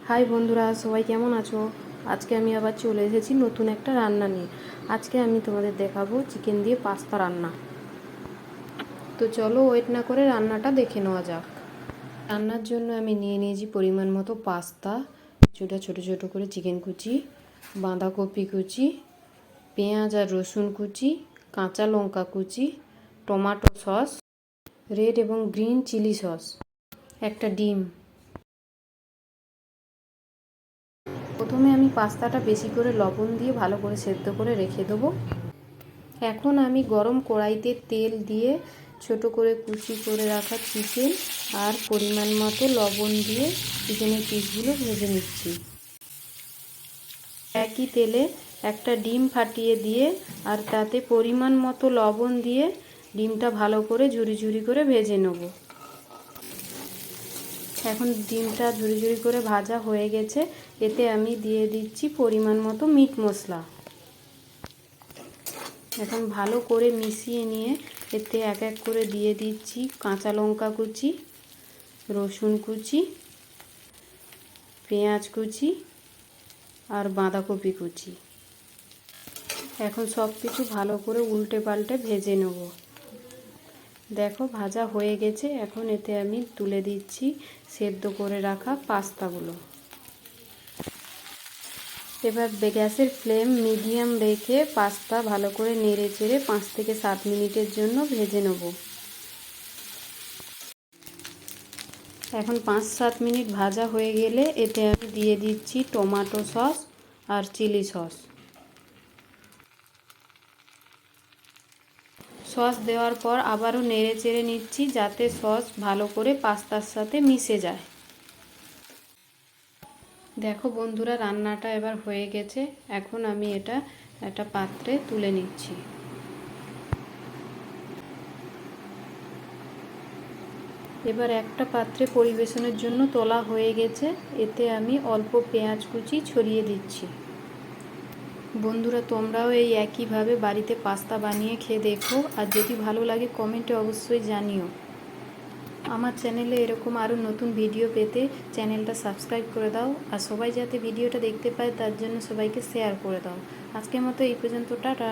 High বন্ধুরা, সবাই কেমন আছো? আজকে আমি আবার চলে এসেছি নতুন একটা রান্না নিয়ে। আজকে আমি তোমাদের দেখাবো চিকেন দিয়ে পাস্তা রান্না। তো চলো ওয়েট না করে রান্নাটা দেখে নেওয়া যাক। রান্নার জন্য আমি নিয়ে নিয়েছি পরিমাণ মতো পাস্তা, কিছুটা ছোটো ছোটো করে চিকেন কুচি, বাঁধাকপি কুচি, পেঁয়াজ আর রসুন কুচি, কাঁচা লঙ্কা কুচি, টমেটো সস, রেড এবং গ্রিন চিলি সস, একটা ডিম। প্রথমে আমি পাস্তাটা বেশি করে লবণ দিয়ে ভালো করে সেদ্ধ করে রেখে দেবো। এখন আমি গরম কড়াইতে তেল দিয়ে ছোট করে কুচি করে রাখা চিকেন আর পরিমাণ মতো লবণ দিয়ে চিকেনের পিসগুলো ভেজে নিচ্ছি। একই তেলে একটা ডিম ফাটিয়ে দিয়ে আর তাতে পরিমাণ মতো লবণ দিয়ে ডিমটা ভালো করে ঝুরি ঝুরি করে ভেজে নেব। এখন ডিমটা ঝুরি ঝুরি করে ভাজা হয়ে গেছে, এতে আমি দিয়ে দিচ্ছি পরিমাণ মতো মিট মশলা। এখন ভালো করে মিশিয়ে নিয়ে এতে এক এক করে দিয়ে দিচ্ছি কাঁচা লঙ্কা কুচি, রসুন কুচি, পেঁয়াজ কুচি আর বাঁধাকপি কুচি। এখন সব কিছু ভালো করে উল্টে পাল্টে ভেজে নেব। দেখো ভাজা হয়ে গেছে, এখন এতে আমি তুলে দিচ্ছি সেদ্ধ করে রাখা পাস্তাগুলো। এবার গ্যাসের ফ্লেম মিডিয়াম রেখে পাস্তা ভালো করে নেড়ে চেড়ে 5 থেকে 7 মিনিটের জন্য ভেজে নেব। এখন 5-7 মিনিট ভাজা হয়ে গেলে এতে আমি দিয়ে দিচ্ছি টমেটো সস আর চিলি সস। সস দেওয়ার পর আবারও নেড়ে চেড়ে নিচ্ছি যাতে সস ভালো করে পাস্তার সাথে মিশে যায়। দেখো বন্ধুরা, রান্নাটা এবার হয়ে গেছে। এখন আমি এটা একটা পাত্রে তুলে নিচ্ছি। এবার একটা পাত্রে পরিবেশনের জন্য তোলা হয়ে গেছে, এতে আমি অল্প পেঁয়াজ কুচি ছড়িয়ে দিচ্ছি। বন্ধুরা, তোমরাও এই একইভাবে বাড়িতে পাস্তা বানিয়ে খেয়ে দেখো, আর যদি ভালো লাগে কমেন্টে অবশ্যই জানিও। আমার চ্যানেলে এরকম আরও নতুন ভিডিও পেতে চ্যানেলটা সাবস্ক্রাইব করে দাও, আর সবাই যাতে ভিডিওটা দেখতে পায় তার জন্য সবাইকে শেয়ার করে দাও। আজকের মতো এই পর্যন্ত, টাটা।